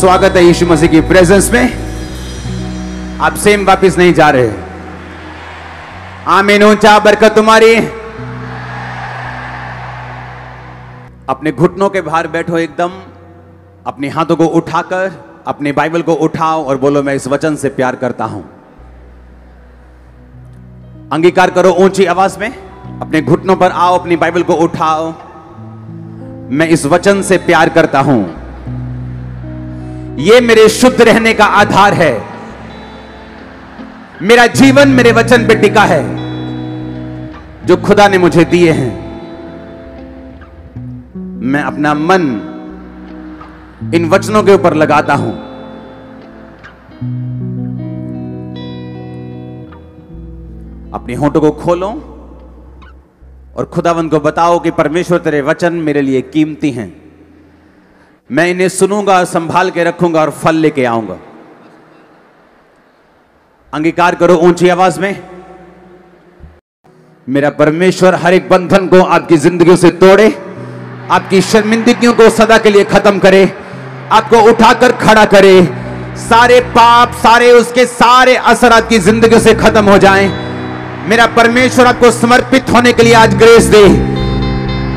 स्वागत है यीशु मसीह की प्रेजेंस में। आप सेम वापिस नहीं जा रहे। आमीन। ऊंचा बरकत तुम्हारी। अपने घुटनों के बाहर बैठो, एकदम अपने हाथों को उठाकर अपनी बाइबल को उठाओ और बोलो, मैं इस वचन से प्यार करता हूं। अंगीकार करो ऊंची आवाज में। अपने घुटनों पर आओ, अपनी बाइबल को उठाओ। मैं इस वचन से प्यार करता हूं। यह मेरे शुद्ध रहने का आधार है। मेरा जीवन मेरे वचन पे टिका है जो खुदा ने मुझे दिए हैं। मैं अपना मन इन वचनों के ऊपर लगाता हूं। अपने होठों को खोलो और खुदावंद को बताओ कि परमेश्वर तेरे वचन मेरे लिए कीमती हैं। मैं इन्हें सुनूंगा, संभाल के रखूंगा और फल लेके आऊंगा। अंगीकार करो ऊंची आवाज में। मेरा परमेश्वर हर एक बंधन को आपकी जिंदगी से तोड़े, आपकी शर्मिंदगियों को सदा के लिए खत्म करे, आपको उठाकर खड़ा करे। सारे पाप, सारे उसके सारे असर आपकी जिंदगी से खत्म हो जाएं। मेरा परमेश्वर आपको समर्पित होने के लिए आज ग्रेस दे।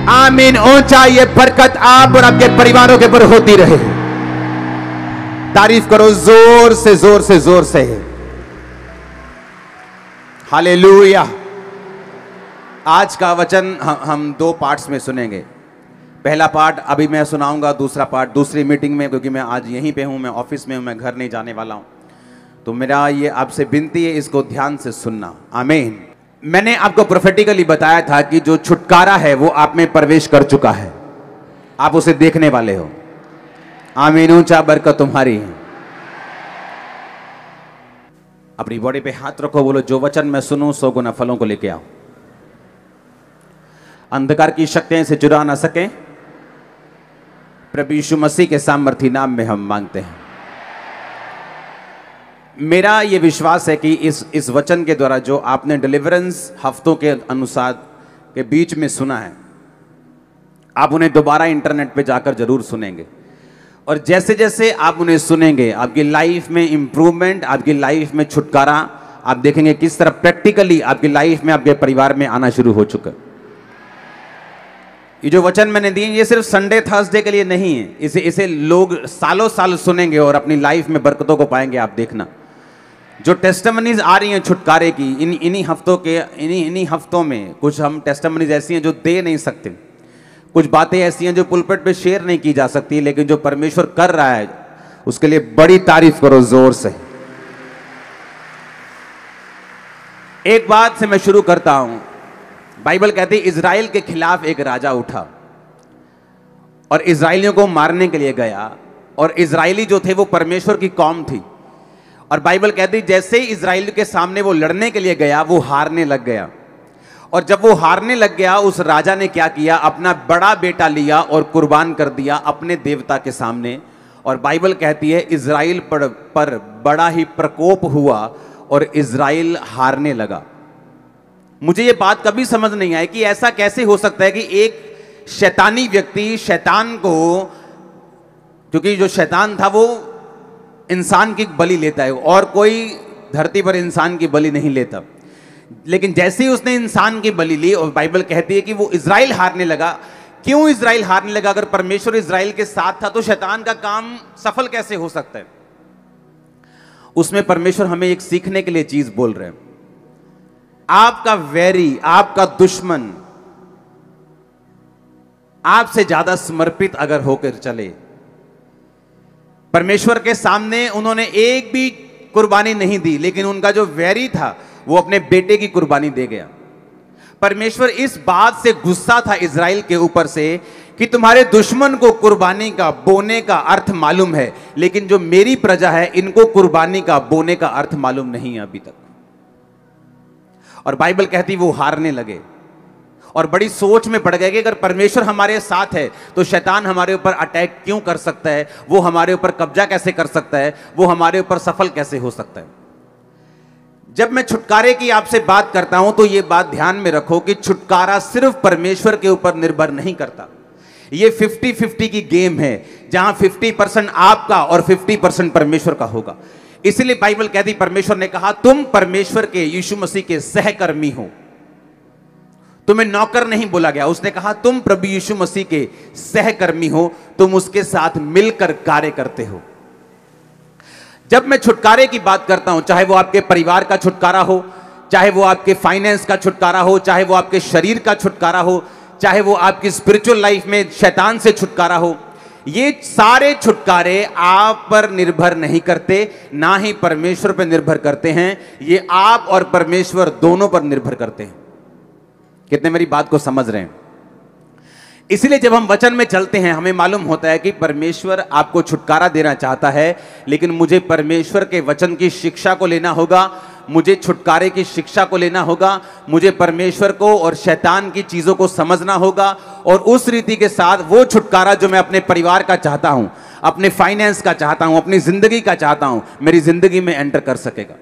आमीन। ऊंचा ये बरकत आप और आपके परिवारों के ऊपर होती रहे। तारीफ करो जोर से जोर से जोर से। हालेलुया। आज का वचन हम दो पार्ट्स में सुनेंगे। पहला पार्ट अभी मैं सुनाऊंगा, दूसरा पार्ट दूसरी मीटिंग में, क्योंकि मैं आज यहीं पे हूं, मैं ऑफिस में हूं, मैं घर नहीं जाने वाला हूं। तो मेरा ये आपसे विनती है, इसको ध्यान से सुनना। आमीन। मैंने आपको प्रोफेटिकली बताया था कि जो छुटकारा है वो आप में प्रवेश कर चुका है। आप उसे देखने वाले हो। आमीन। ऊंचा बरकत तुम्हारी है। अपनी बॉडी पे हाथ रखो, बोलो, जो वचन मैं सुनूं 100 गुना फलों को लेके आओ। अंधकार की शक्तियां इसे चुरा ना सके। प्रभु यीशु मसीह के सामर्थी नाम में हम मांगते हैं। मेरा यह विश्वास है कि इस वचन के द्वारा जो आपने डिलीवरेंस हफ्तों के अनुसार के बीच में सुना है, आप उन्हें दोबारा इंटरनेट पे जाकर जरूर सुनेंगे। और जैसे जैसे आप उन्हें सुनेंगे, आपकी लाइफ में इंप्रूवमेंट, आपकी लाइफ में छुटकारा आप देखेंगे किस तरह प्रैक्टिकली आपकी लाइफ में, आपके परिवार में आना शुरू हो चुका। ये जो वचन मैंने दिए, ये सिर्फ संडे थर्सडे के लिए नहीं है। इसे लोग सालों साल सुनेंगे और अपनी लाइफ में बरकतों को पाएंगे। आप देखना, जो टेस्टिमनीज आ रही हैं छुटकारे की, इन्हीं हफ्तों में कुछ हम टेस्टिमनीज ऐसी हैं जो दे नहीं सकते। कुछ बातें ऐसी हैं जो पुलपिट पे शेयर नहीं की जा सकती, लेकिन जो परमेश्वर कर रहा है उसके लिए बड़ी तारीफ करो जोर से। एक बात से मैं शुरू करता हूं। बाइबल कहती है इजराइल के खिलाफ एक राजा उठा और इजराइलियों को मारने के लिए गया। और इजराइली जो थे वो परमेश्वर की कौम थी। और बाइबल कहती है जैसे ही इजराइल के सामने वो लड़ने के लिए गया, वो हारने लग गया। और जब वो हारने लग गया, उस राजा ने क्या किया, अपना बड़ा बेटा लिया और कुर्बान कर दिया अपने देवता के सामने। और बाइबल कहती है इजराइल पर बड़ा ही प्रकोप हुआ और इजराइल हारने लगा। मुझे ये बात कभी समझ नहीं आई कि ऐसा कैसे हो सकता है कि एक शैतानी व्यक्ति शैतान को, क्योंकि जो शैतान था वो इंसान की बलि लेता है, और कोई धरती पर इंसान की बलि नहीं लेता। लेकिन जैसे ही उसने इंसान की बलि ली, और बाइबल कहती है कि वो इजराइल हारने लगा। क्यों इजराइल हारने लगा? अगर परमेश्वर इजराइल के साथ था तो शैतान का काम सफल कैसे हो सकता है? उसमें परमेश्वर हमें एक सीखने के लिए चीज बोल रहे हैं। आपका वैरी, आपका दुश्मन आपसे ज्यादा समर्पित अगर होकर चले, परमेश्वर के सामने उन्होंने एक भी कुर्बानी नहीं दी, लेकिन उनका जो वैरी था वो अपने बेटे की कुर्बानी दे गया। परमेश्वर इस बात से गुस्सा था इजराइल के ऊपर से कि तुम्हारे दुश्मन को कुर्बानी का, बोने का अर्थ मालूम है, लेकिन जो मेरी प्रजा है इनको कुर्बानी का, बोने का अर्थ मालूम नहीं है अभी तक। और बाइबल कहती वो हारने लगे और बड़ी सोच में पड़ गए कि अगर परमेश्वर हमारे साथ है तो शैतान हमारे ऊपर अटैक क्यों कर सकता है, वो हमारे ऊपर कब्जा कैसे कर सकता है, वो हमारे ऊपर सफल कैसे हो सकता है। जब मैं छुटकारे की आपसे बात करता हूं तो यह बात ध्यान में रखो कि छुटकारा सिर्फ परमेश्वर के ऊपर निर्भर नहीं करता। ये 50-50 की गेम है, जहां 50% आपका और 50% परमेश्वर का होगा। इसलिए बाइबल कहती, परमेश्वर ने कहा तुम परमेश्वर के, यीशु मसीह के सहकर्मी हो। तुम्हें नौकर नहीं बोला गया, उसने कहा तुम प्रभु यीशु मसीह के सहकर्मी हो, तुम उसके साथ मिलकर कार्य करते हो। जब मैं छुटकारे की बात करता हूं, चाहे वो आपके परिवार का छुटकारा हो, चाहे वो आपके फाइनेंस का छुटकारा हो, चाहे वो आपके शरीर का छुटकारा हो, चाहे वो आपकी स्पिरिचुअल लाइफ में शैतान से छुटकारा हो, ये सारे छुटकारे आप पर निर्भर नहीं करते, ना ही परमेश्वर पर निर्भर करते हैं। ये आप और परमेश्वर दोनों पर निर्भर करते हैं। कितने मेरी बात को समझ रहे हैं? इसलिए जब हम वचन में चलते हैं, हमें मालूम होता है कि परमेश्वर आपको छुटकारा देना चाहता है, लेकिन मुझे परमेश्वर के वचन की शिक्षा को लेना होगा, मुझे छुटकारे की शिक्षा को लेना होगा, मुझे परमेश्वर को और शैतान की चीजों को समझना होगा, और उस रीति के साथ वो छुटकारा जो मैं अपने परिवार का चाहता हूं, अपने फाइनेंस का चाहता हूं, अपनी जिंदगी का चाहता हूं, मेरी जिंदगी में एंटर कर सकेगा।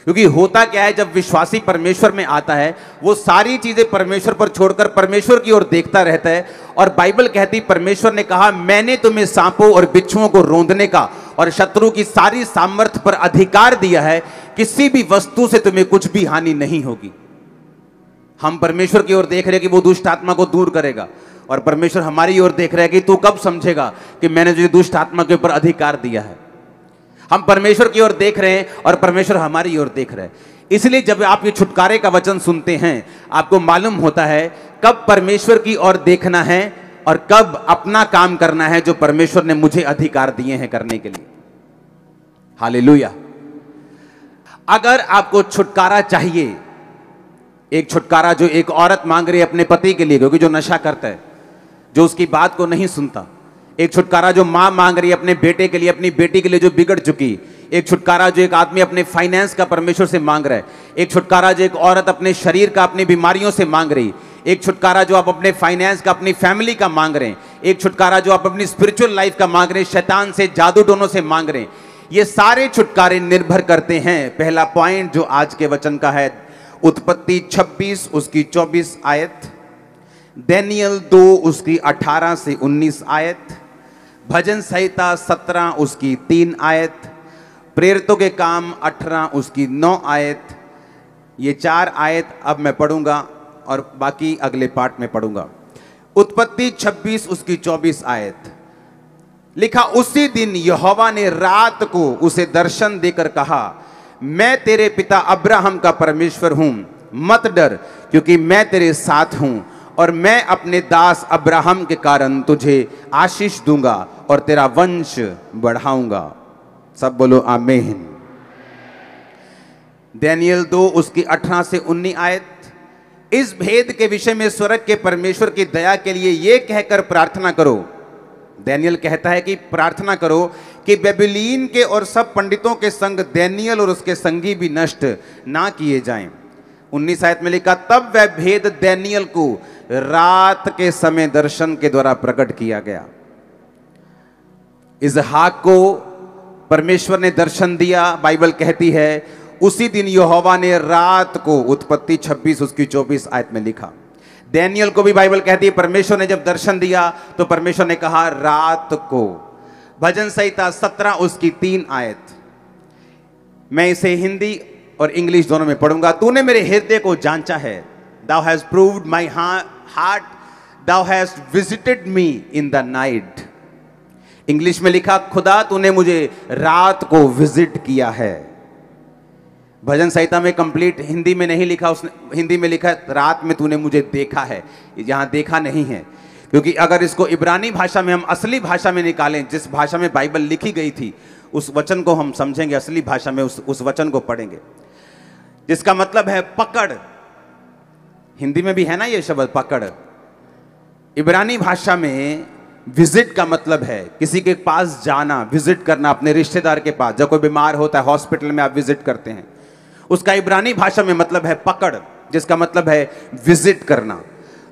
क्योंकि होता क्या है, जब विश्वासी परमेश्वर में आता है, वो सारी चीजें परमेश्वर पर छोड़कर परमेश्वर की ओर देखता रहता है। और बाइबल कहती, परमेश्वर ने कहा मैंने तुम्हें सांपों और बिच्छुओं को रौंदने का और शत्रु की सारी सामर्थ्य पर अधिकार दिया है, किसी भी वस्तु से तुम्हें कुछ भी हानि नहीं होगी। हम परमेश्वर की ओर देख रहे हैं कि वो दुष्ट आत्मा को दूर करेगा, और परमेश्वर हमारी ओर देख रहे हैं कि तू कब समझेगा कि मैंने जो दुष्ट आत्मा के ऊपर अधिकार दिया है। हम परमेश्वर की ओर देख रहे हैं और परमेश्वर हमारी ओर देख रहे हैं। इसलिए जब आप ये छुटकारे का वचन सुनते हैं, आपको मालूम होता है कब परमेश्वर की ओर देखना है और कब अपना काम करना है जो परमेश्वर ने मुझे अधिकार दिए हैं करने के लिए। हालेलुया। अगर आपको छुटकारा चाहिए, एक छुटकारा जो एक औरत मांग रही है अपने पति के लिए, क्योंकि जो नशा करता है, जो उसकी बात को नहीं सुनता, एक छुटकारा जो मां मांग रही है अपने बेटे के लिए, अपनी बेटी के लिए जो बिगड़ चुकी, एक छुटकारा जो एक आदमी अपने फाइनेंस का परमेश्वर से मांग रहा है, एक छुटकारा जो एक औरत अपने शरीर का, अपनी बीमारियों से मांग रही, एक छुटकारा जो आप अपने फाइनेंस का, अपनी फैमिली का मांग रहे हैं, एक छुटकारा जो आप अपनी स्पिरिचुअल लाइफ का मांग रहे हैं, शैतान से, जादू टोनों से मांग रहे हैं। ये सारे छुटकारे निर्भर करते हैं। पहला पॉइंट जो आज के वचन का है, उत्पत्ति 26 उसकी 24 आयत, दानियल 2 उसकी 18 से 19 आयत, भजन संहिता 17 उसकी 3 आयत, प्रेरितों के काम 18 उसकी 9 आयत। ये 4 आयत अब मैं पढ़ूंगा और बाकी अगले पार्ट में पढ़ूंगा। उत्पत्ति 26 उसकी 24 आयत लिखा, उसी दिन यहोवा ने रात को उसे दर्शन देकर कहा, मैं तेरे पिता अब्राहम का परमेश्वर हूं, मत डर, क्योंकि मैं तेरे साथ हूं और मैं अपने दास अब्राहम के कारण तुझे आशीष दूंगा और तेरा वंश बढ़ाऊंगा। सब बोलो आमीन। दानियल 2 उसकी 18 से 19 आयत, इस भेद के विषय में स्वर्ग के परमेश्वर की दया के लिए यह कहकर प्रार्थना करो। दानियल कहता है कि प्रार्थना करो कि बेबीलोन के और सब पंडितों के संग दानियल और उसके संगी भी नष्ट ना किए जाएं। 19 आयत में लिखा, तब वह भेद दानियल को रात के समय दर्शन के द्वारा प्रकट किया गया। इसहाक को परमेश्वर ने दर्शन दिया। बाइबल कहती है उसी दिन यहोवा ने रात को, उत्पत्ति 26 उसकी 24 आयत में लिखा। दानियल को भी बाइबल कहती है परमेश्वर ने जब दर्शन दिया तो परमेश्वर ने कहा रात को। भजन संहिता 17 उसकी 3 आयत, मैं इसे हिंदी और इंग्लिश दोनों में पढ़ूंगा। तूने मेरे हृदय को जांचा है, thou hast proved my heart, thou hast visited me in the night। English में लिखा, खुदा तूने मुझे रात को विजिट किया है। भजन संहिता में कंप्लीट हिंदी में नहीं लिखा, उसने हिंदी में लिखा रात में तूने मुझे देखा है। यहां देखा नहीं है, क्योंकि अगर इसको इब्रानी भाषा में हम असली भाषा में निकालें, जिस भाषा में बाइबल लिखी गई थी, उस वचन को हम समझेंगे, असली भाषा में उस वचन को पढ़ेंगे, जिसका मतलब है पकड़। हिंदी में भी है ना ये शब्द पकड़। इब्रानी भाषा में विजिट का मतलब है किसी के पास जाना, विजिट करना, अपने रिश्तेदार के पास। जब कोई बीमार होता है हॉस्पिटल में आप विजिट करते हैं, उसका इब्रानी भाषा में मतलब है पकड़, जिसका मतलब है विजिट करना।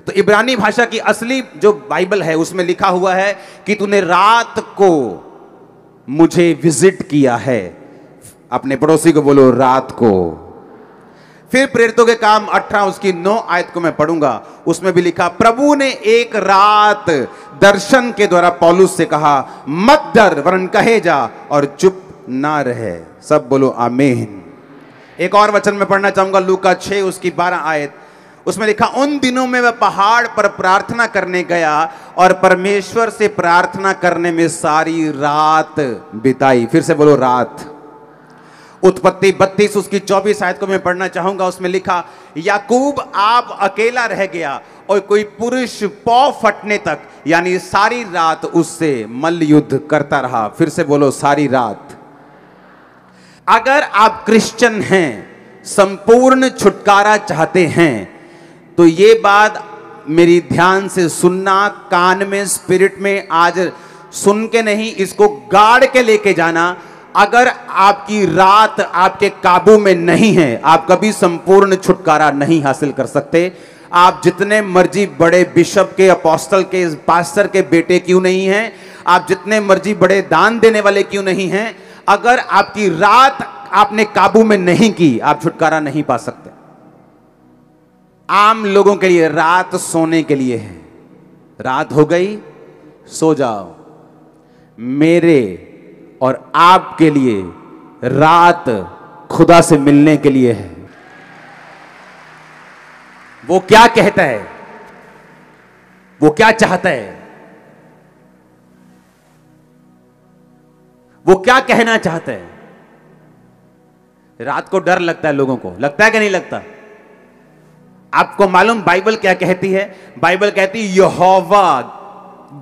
तो इब्रानी भाषा की असली जो बाइबल है उसमें लिखा हुआ है कि तूने रात को मुझे विजिट किया है। अपने पड़ोसी को बोलो रात को। फिर प्रेरितों के काम 18 उसकी 9 आयत को मैं पढ़ूंगा, उसमें भी लिखा, प्रभु ने एक रात दर्शन के द्वारा पौलुस से कहा, मत डर वरन कहे जा और चुप ना रहे। सब बोलो आमीन। एक और वचन में पढ़ना चाहूंगा, लूका 6 उसकी 12 आयत, उसमें लिखा, उन दिनों में वह पहाड़ पर प्रार्थना करने गया और परमेश्वर से प्रार्थना करने में सारी रात बिताई। फिर से बोलो रात। उत्पत्ति 32 उसकी 24 आयत को मैं पढ़ना चाहूंगा, उसमें लिखा, याकूब आप अकेला रह गया और कोई पुरुष पौ फटने तक यानी सारी रात उससे मल्ल युद्ध करता रहा। फिर से बोलो सारी रात। अगर आप क्रिश्चियन हैं, संपूर्ण छुटकारा चाहते हैं, तो ये बात मेरी ध्यान से सुनना, कान में स्पिरिट में आज सुन के नहीं, इसको गाड़ के लेके जाना। अगर आपकी रात आपके काबू में नहीं है, आप कभी संपूर्ण छुटकारा नहीं हासिल कर सकते। आप जितने मर्जी बड़े बिशप के, अपोस्टल के, पास्टर के बेटे क्यों नहीं हैं, आप जितने मर्जी बड़े दान देने वाले क्यों नहीं हैं, अगर आपकी रात आपने काबू में नहीं की, आप छुटकारा नहीं पा सकते। आम लोगों के लिए रात सोने के लिए है। रात हो गई, सो जाओ। मेरे और आपके लिए रात खुदा से मिलने के लिए है। वो क्या कहता है, वो क्या चाहता है, वो क्या कहना चाहता है। रात को डर लगता है लोगों को, लगता है कि नहीं लगता? आपको मालूम बाइबल क्या कहती है? बाइबल कहती है यहोवा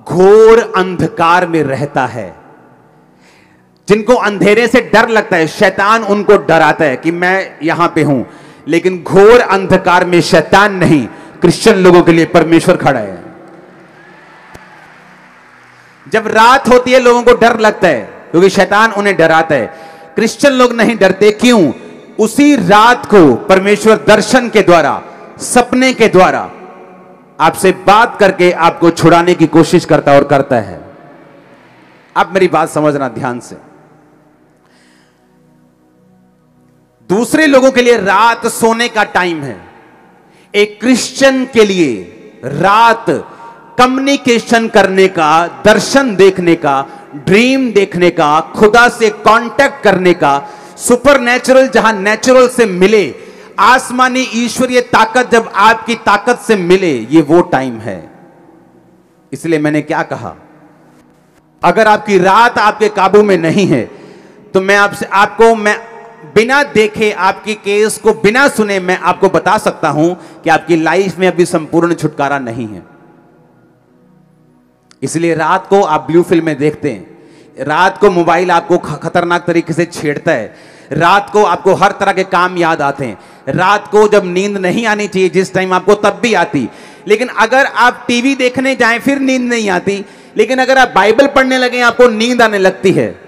घोर अंधकार में रहता है। जिनको अंधेरे से डर लगता है, शैतान उनको डराता है कि मैं यहां पे हूं, लेकिन घोर अंधकार में शैतान नहीं, क्रिश्चियन लोगों के लिए परमेश्वर खड़ा है। जब रात होती है लोगों को डर लगता है क्योंकि शैतान उन्हें डराता है। क्रिश्चियन लोग नहीं डरते, क्यों? उसी रात को परमेश्वर दर्शन के द्वारा, सपने के द्वारा आपसे बात करके आपको छुड़ाने की कोशिश करता और करता है। अब मेरी बात समझना ध्यान से। दूसरे लोगों के लिए रात सोने का टाइम है, एक क्रिश्चियन के लिए रात कम्युनिकेशन करने का, दर्शन देखने का, ड्रीम देखने का, खुदा से कांटेक्ट करने का, सुपरनेचुरल जहां नेचुरल से मिले, आसमानी ईश्वरीय ताकत जब आपकी ताकत से मिले, ये वो टाइम है। इसलिए मैंने क्या कहा, अगर आपकी रात आपके काबू में नहीं है तो मैं बिना देखे, आपकी केस को बिना सुने मैं आपको बता सकता हूं कि आपकी लाइफ में अभी संपूर्ण छुटकारा नहीं है। इसलिए रात को आप ब्लू फिल्में देखते हैं, रात को मोबाइल आपको खतरनाक तरीके से छेड़ता है, रात को आपको हर तरह के काम याद आते हैं, रात को जब नींद नहीं आनी चाहिए जिस टाइम आपको, तब भी आती। लेकिन अगर आप टीवी देखने जाएं फिर नींद नहीं आती, लेकिन अगर आप बाइबल पढ़ने लगे आपको नींद आने लगती है।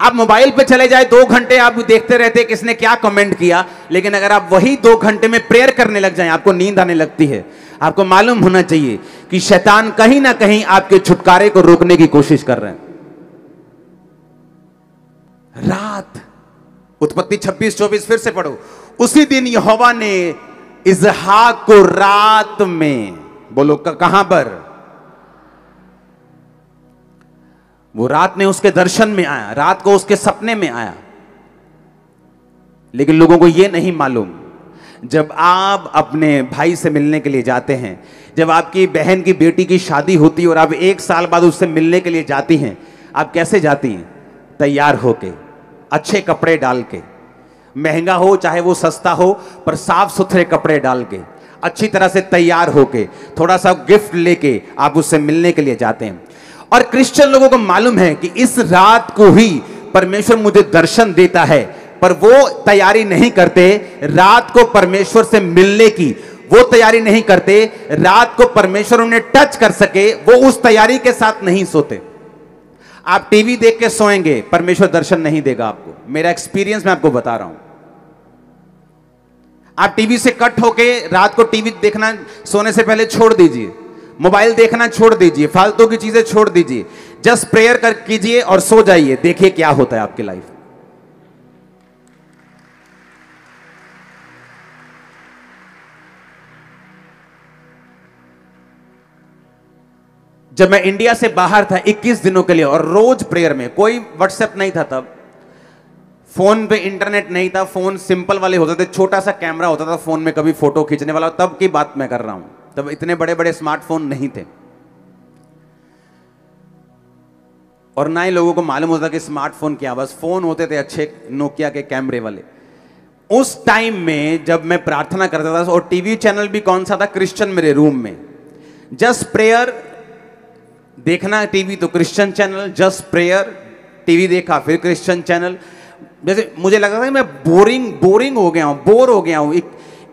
आप मोबाइल पे चले जाए, 2 घंटे आप देखते रहते किसने क्या कमेंट किया, लेकिन अगर आप वही 2 घंटे में प्रेयर करने लग जाएं आपको नींद आने लगती है। आपको मालूम होना चाहिए कि शैतान कहीं ना कहीं आपके छुटकारे को रोकने की कोशिश कर रहे हैं। रात, उत्पत्ति 26-24 फिर से पढ़ो। उसी दिन यहोवा ने इसहाक को रात में, बोलो कहां पर? वो रात में उसके दर्शन में आया, रात को उसके सपने में आया। लेकिन लोगों को यह नहीं मालूम, जब आप अपने भाई से मिलने के लिए जाते हैं, जब आपकी बहन की बेटी की शादी होती है और आप 1 साल बाद उससे मिलने के लिए जाती हैं, आप कैसे जाती हैं? तैयार होके, अच्छे कपड़े डाल के, महंगा हो चाहे वो सस्ता हो, पर साफ सुथरे कपड़े डाल के, अच्छी तरह से तैयार होके, थोड़ा सा गिफ्ट लेके आप उससे मिलने के लिए जाते हैं। और क्रिश्चियन लोगों को मालूम है कि इस रात को ही परमेश्वर मुझे दर्शन देता है, पर वो तैयारी नहीं करते रात को परमेश्वर से मिलने की, वो तैयारी नहीं करते रात को परमेश्वर उन्हें टच कर सके, वो उस तैयारी के साथ नहीं सोते। आप टीवी देख के सोएंगे, परमेश्वर दर्शन नहीं देगा आपको। मेरा एक्सपीरियंस मैं आपको बता रहा हूं। आप टीवी से कट होके रात को टीवी देखना सोने से पहले छोड़ दीजिए, मोबाइल देखना छोड़ दीजिए, फालतू की चीजें छोड़ दीजिए, जस्ट प्रेयर कर कीजिए और सो जाइए। देखिए क्या होता है आपकी लाइफ। जब मैं इंडिया से बाहर था 21 दिनों के लिए, और रोज प्रेयर में, कोई व्हाट्सएप नहीं था तब, फोन पे इंटरनेट नहीं था, फोन सिंपल वाले होते थे, छोटा सा कैमरा होता था फोन में, कभी फोटो खींचने वाला, तब की बात मैं कर रहा हूं, तब इतने बड़े बड़े स्मार्टफोन नहीं थे, और ना ही लोगों को मालूम होता कि स्मार्टफोन क्या, बस फोन होते थे अच्छे नोकिया के कैमरे वाले। उस टाइम में जब मैं प्रार्थना करता था, और टीवी चैनल भी कौन सा था, क्रिश्चियन, मेरे रूम में जस्ट प्रेयर देखना, टीवी तो Christian channel, just prayer TV देखा, फिर क्रिश्चियन चैनल। जैसे मुझे लगा था कि मैं बोरिंग हो गया हूं, बोर हो गया हूं।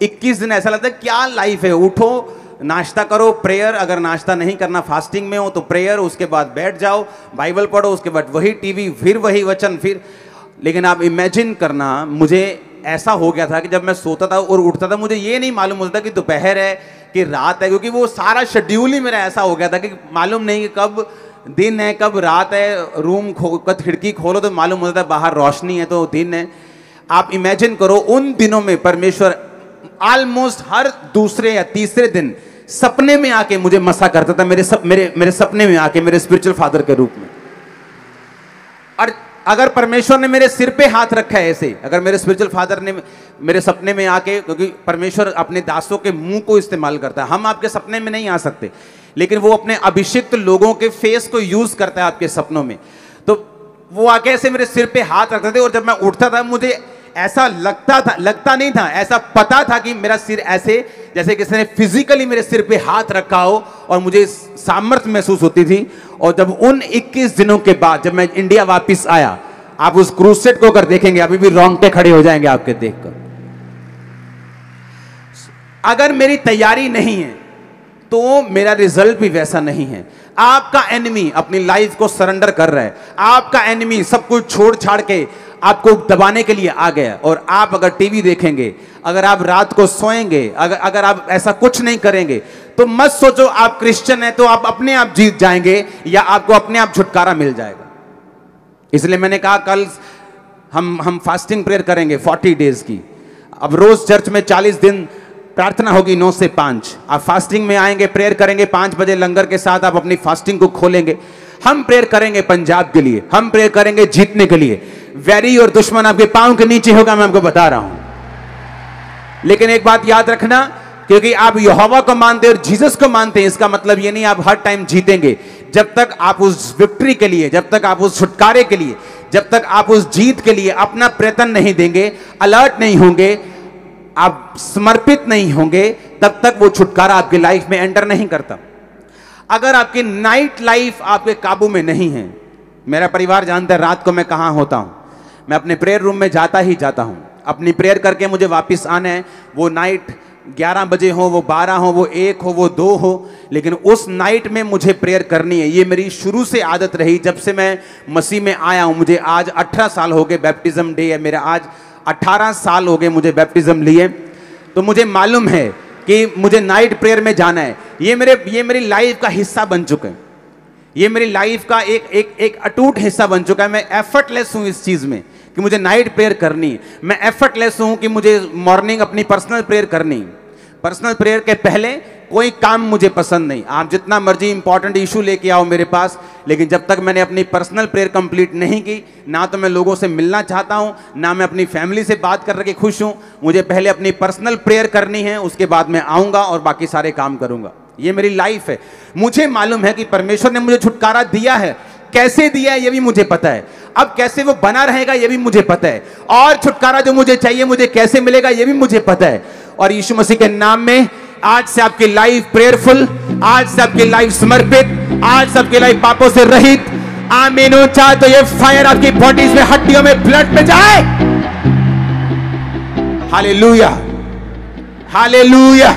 21 दिन ऐसा लगता है क्या लाइफ है, उठो नाश्ता करो, प्रेयर, अगर नाश्ता नहीं करना, फास्टिंग में हो तो प्रेयर, उसके बाद बैठ जाओ, बाइबल पढ़ो, उसके बाद वही टीवी, फिर वही वचन, फिर। लेकिन आप इमेजिन करना, मुझे ऐसा हो गया था कि जब मैं सोता था और उठता था, मुझे ये नहीं मालूम होता कि दोपहर है कि रात है, क्योंकि वो सारा शेड्यूल ही मेरा ऐसा हो गया था कि मालूम नहीं कि कब दिन है कब रात है। रूम खिड़की खोलो तो मालूम होता है बाहर रोशनी है तो दिन है। आप इमेजिन करो, उन दिनों में परमेश्वर ऑलमोस्ट हर दूसरे या तीसरे दिन सपने में आके मुझे मसा करता था, मेरे सपने में आके, मेरे स्पिरिचुअल फादर के रूप में। और अगर परमेश्वर ने मेरे सिर पे हाथ रखा है ऐसे, अगर मेरे स्पिरिचुअल फादर ने मेरे सपने में आके, क्योंकि परमेश्वर अपने दासों के मुंह को इस्तेमाल करता है, हम आपके सपने में नहीं आ सकते, लेकिन वो अपने अभिषिक्त लोगों के फेस को यूज करता है आपके सपनों में। तो वो आके ऐसे मेरे सिर पे हाथ रखते थे, और जब मैं उठता था मुझे ऐसा लगता नहीं था, ऐसा पता था कि मेरा सिर ऐसे, जैसे किसी ने फिजिकली मेरे सिर पे हाथ रखा हो, और मुझे सामर्थ्य महसूस होती थी। और जब उन 21 दिनों के बाद जब मैं इंडिया वापस आया, आप उस क्रूसेड को अगर देखेंगे, अभी भी रोंगटे खड़े हो जाएंगे आपके देखकर। अगर मेरी तैयारी नहीं है तो मेरा रिजल्ट भी वैसा नहीं है। आपका एनिमी अपनी लाइफ को सरेंडर कर रहा है, आपका एनिमी सब कुछ छोड़ छाड़ के आपको दबाने के लिए आ गया। और आप अगर टीवी देखेंगे, अगर आप रात को सोएंगे, अगर आप ऐसा कुछ नहीं करेंगे, तो मत सोचो आप क्रिश्चियन हैं तो आप अपने आप जीत जाएंगे या आपको अपने आप छुटकारा मिल जाएगा। इसलिए मैंने कहा कल हम फास्टिंग प्रेयर करेंगे 40 डेज की। अब रोज चर्च में 40 दिन प्रार्थना होगी 9 से 5। आप फास्टिंग में आएंगे, प्रेयर करेंगे 5 बजे लंगर के साथ, आप अपनी फास्टिंग को खोलेंगे। हम प्रेयर करेंगे पंजाब के लिए, हम प्रेयर करेंगे जीतने के लिए। वैरी और दुश्मन आपके पांव के नीचे होगा, मैं आपको बता रहा हूं। लेकिन एक बात याद रखना, क्योंकि आप यहोवा को मानते हैं और जीसस को मानते हैं, इसका मतलब ये नहीं आप हर टाइम जीतेंगे। जब तक आप उस विक्ट्री के लिए, जब तक आप उस छुटकारे के लिए, जब तक आप उस जीत के लिए अपना प्रयत्न नहीं देंगे, अलर्ट नहीं होंगे, आप समर्पित नहीं होंगे, तब तक वो छुटकारा आपकी लाइफ में एंटर नहीं करता। अगर आपकी नाइट लाइफ आपके काबू में नहीं है, मेरा परिवार जानता है रात को मैं कहां होता हूं, मैं अपने प्रेयर रूम में जाता ही जाता हूं। अपनी प्रेयर करके मुझे वापस आना है, वो नाइट 11 बजे हो, वो 12 हो, वो 1 हो, वो 2 हो, लेकिन उस नाइट में मुझे प्रेयर करनी है। ये मेरी शुरू से आदत रही, जब से मैं मसीह में आया हूं। मुझे आज 18 साल हो गए, बैप्टिज्म डे है मेरा आज, 18 साल हो गए मुझे बैप्टिज्म लिए। तो मुझे मालूम है कि मुझे नाइट प्रेयर में जाना है। ये मेरी लाइफ का हिस्सा बन चुका है, ये मेरी लाइफ का एक अटूट हिस्सा बन चुका है। मैं एफर्टलेस हूं इस चीज में कि मुझे नाइट प्रेयर करनी है। मैं एफर्टलेस हूं कि मुझे मॉर्निंग अपनी पर्सनल प्रेयर करनी है। पर्सनल प्रेयर के पहले कोई काम मुझे पसंद नहीं। आप जितना मर्जी इंपॉर्टेंट इशू लेके आओ मेरे पास, लेकिन जब तक मैंने अपनी पर्सनल प्रेयर कंप्लीट नहीं की, ना तो मैं लोगों से मिलना चाहता हूं, ना मैं अपनी फैमिली से बात करके खुश हूं। मुझे पहले अपनी पर्सनल प्रेयर करनी है, उसके बाद मैं आऊंगा और बाकी सारे काम करूंगा। ये मेरी लाइफ है। मुझे मालूम है कि परमेश्वर ने मुझे छुटकारा दिया है, कैसे दिया है ये भी मुझे पता है, अब कैसे वो बना रहेगा ये भी मुझे पता है, और छुटकारा जो मुझे चाहिए मुझे कैसे मिलेगा ये भी मुझे पता है। और यीशु मसीह के नाम में आज से आपकी लाइफ प्रेयरफुल, आज से आपकी लाइफ समर्पित, आज से आपकी लाइफ पापों से रहित। आमीन। चाहे तो ये फायर आपकी बॉडीज में, हड्डियों में, ब्लड में जाए। Hallelujah, hallelujah.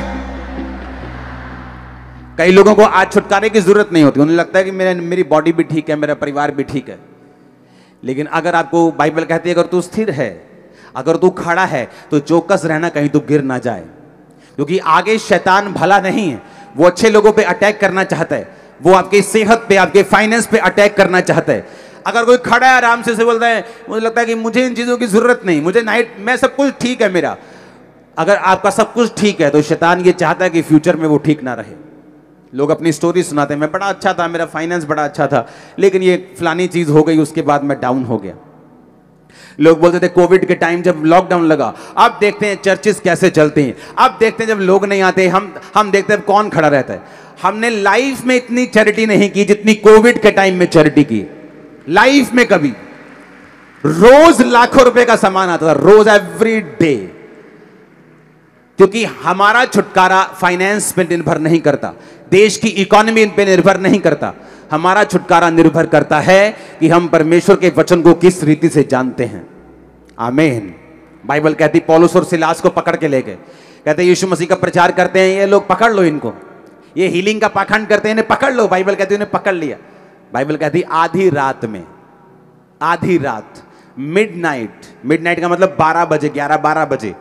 कई लोगों को आज छुटकारे की जरूरत नहीं होती, उन्हें लगता है कि मेरी बॉडी भी ठीक है, मेरा परिवार भी ठीक है। लेकिन अगर आपको बाइबल कहती है अगर तू स्थिर है, अगर तू खड़ा है, तो चौकस रहना कहीं तू गिर ना जाए, क्योंकि आगे शैतान भला नहीं है। वो अच्छे लोगों पे अटैक करना चाहता है, वो आपकी सेहत पे, आपके फाइनेंस पे अटैक करना चाहता है। अगर कोई खड़ा है आराम से बोलता है, मुझे लगता है कि मुझे इन चीजों की जरूरत नहीं, मुझे नाइट में सब कुछ ठीक है मेरा। अगर आपका सब कुछ ठीक है तो शैतान ये चाहता है कि फ्यूचर में वो ठीक ना रहे। लोग अपनी स्टोरी सुनाते हैं, मैं बड़ा अच्छा था, मेरा फाइनेंस बड़ा अच्छा था, लेकिन ये फलानी चीज हो गई, उसके बाद मैं डाउन हो गया। लोग बोलते थे कोविड के टाइम जब लॉकडाउन लगा, अब देखते हैं चर्चेस कैसे चलते हैं, अब देखते हैं जब लोग नहीं आते, हम देखते हैं कौन खड़ा रहता है। हमने लाइफ में इतनी चैरिटी नहीं की जितनी कोविड के टाइम में चैरिटी की। लाइफ में कभी, रोज लाखों रुपए का सामान आता था, रोज, एवरी डे। क्योंकि हमारा छुटकारा फाइनेंस पे निर्भर नहीं करता, देश की इकोनॉमी पे निर्भर नहीं करता, हमारा छुटकारा निर्भर करता है कि हम परमेश्वर के वचन को किस रीति से जानते हैं। आमीन। बाइबल कहती पौलुस और सिलास को पकड़ के ले गए, कहते यीशु मसीह का प्रचार करते हैं ये लोग, पकड़ लो इनको, ये हीलिंग का पाखंड करते हैं, इन्हें पकड़ लो। बाइबल कहती उन्हें पकड़ लिया। बाइबल कहती आधी रात में, आधी रात, मिडनाइट का मतलब 12 बजे, 11-12 बजे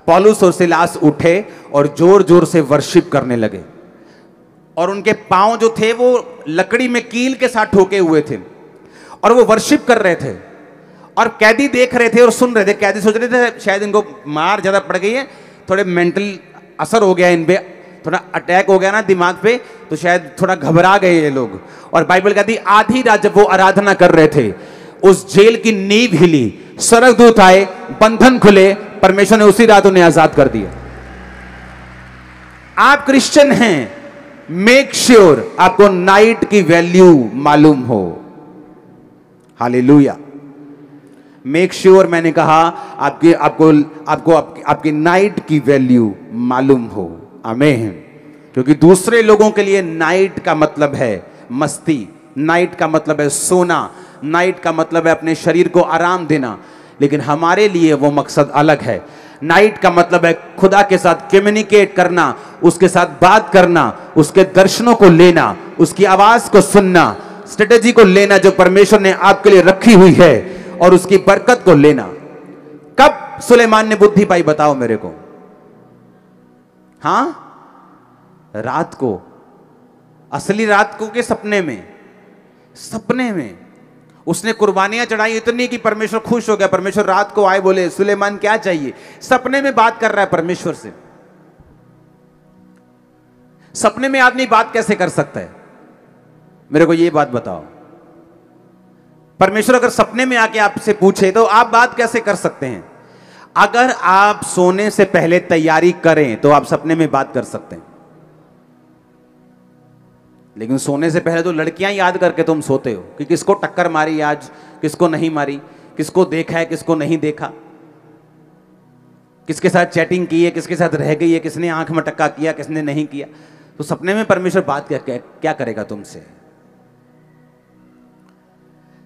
पौलुस और सिलास उठे और जोर जोर से वर्शिप करने लगे, और उनके पांव जो थे वो लकड़ी में कील के साथ ठोके हुए थे, और वो वर्शिप कर रहे थे, और कैदी देख रहे थे और सुन रहे थे। कैदी सोच रहे थे शायद इनको मार ज्यादा पड़ गई है, थोड़े मेंटल असर हो गया इन पे, थोड़ा अटैक हो गया ना दिमाग पे, तो शायद थोड़ा घबरा गए ये लोग। और बाइबल कहती आधी रात जब वो आराधना कर रहे थे, उस जेल की नींव हिली, स्वर्गदूत आए, बंधन खुले, परमेश्वर ने उसी रात उन्हें आजाद कर दिया। आप क्रिश्चियन हैं, मेक श्योर आपको नाइट की वैल्यू मालूम हो। हालेलुया। मेक श्योर, मैंने कहा आपकी नाइट की वैल्यू मालूम हो। आमीन। क्योंकि दूसरे लोगों के लिए नाइट का मतलब है मस्ती, नाइट का मतलब है सोना, नाइट का मतलब है अपने शरीर को आराम देना, लेकिन हमारे लिए वो मकसद अलग है। नाइट का मतलब है खुदा के साथ कम्युनिकेट करना, उसके साथ बात करना, उसके दर्शनों को लेना, उसकी आवाज को सुनना, स्ट्रेटेजी को लेना जो परमेश्वर ने आपके लिए रखी हुई है, और उसकी बरकत को लेना। कब सुलेमान ने बुद्धि पाई बताओ मेरे को? हां, रात को। असली रात को के सपने में? सपने में उसने कुर्बानियां चढ़ाई इतनी कि परमेश्वर खुश हो गया। परमेश्वर रात को आए, बोले सुलेमान क्या चाहिए? सपने में बात कर रहा है परमेश्वर से। सपने में आदमी बात कैसे कर सकता है? मेरे को यह बात बताओ। परमेश्वर अगर सपने में आके आपसे पूछे तो आप बात कैसे कर सकते हैं? अगर आप सोने से पहले तैयारी करें तो आप सपने में बात कर सकते हैं, लेकिन सोने से पहले तो लड़कियां याद करके तुम सोते हो कि किसको टक्कर मारी आज, किसको नहीं मारी, किसको देखा है, किसको नहीं देखा, किसके साथ चैटिंग की है, किसके साथ रह गई है, किसने आंख में टक्का किया, किसने नहीं किया। तो सपने में परमेश्वर बात क्या करेगा तुमसे?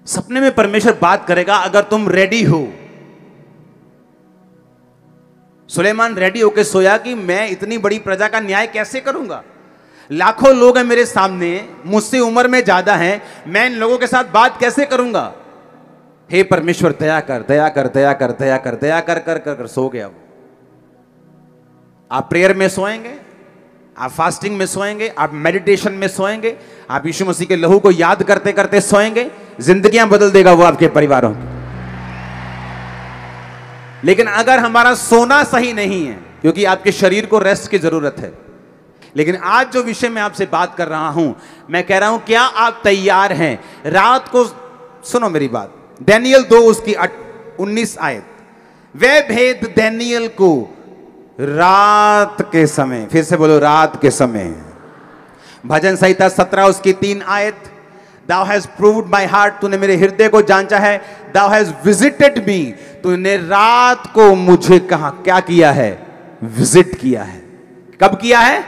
सपने में परमेश्वर बात करेगा अगर तुम रेडी हो। सुलेमान रेडी होकर सोया कि मैं इतनी बड़ी प्रजा का न्याय कैसे करूंगा, लाखों लोग हैं मेरे सामने, मुझसे उम्र में ज्यादा हैं, मैं इन लोगों के साथ बात कैसे करूंगा? हे परमेश्वर दया कर, दया कर, दया कर, दया कर, दया कर कर कर, कर सो गया वो। आप प्रेयर में सोएंगे, आप फास्टिंग में सोएंगे, आप मेडिटेशन में सोएंगे, आप यीशु मसीह के लहू को याद करते करते सोएंगे, जिंदगियां बदल देगा वो आपके परिवारों की। लेकिन अगर हमारा सोना सही नहीं है, क्योंकि आपके शरीर को रेस्ट की जरूरत है, लेकिन आज जो विषय मैं आपसे बात कर रहा हूं, मैं कह रहा हूं क्या आप तैयार हैं? रात को सुनो मेरी बात, दानियल 2 उसकी 19 आयत, वे भेद दानियल को रात के समय, फिर से बोलो रात के समय। भजन संहिता 17 उसकी 3 आयत, Thou hast proved my heart, तूने मेरे हृदय को जांचा है। Thou hast visited me, तूने रात को मुझे कहा क्या किया है? विजिट किया है। कब किया है?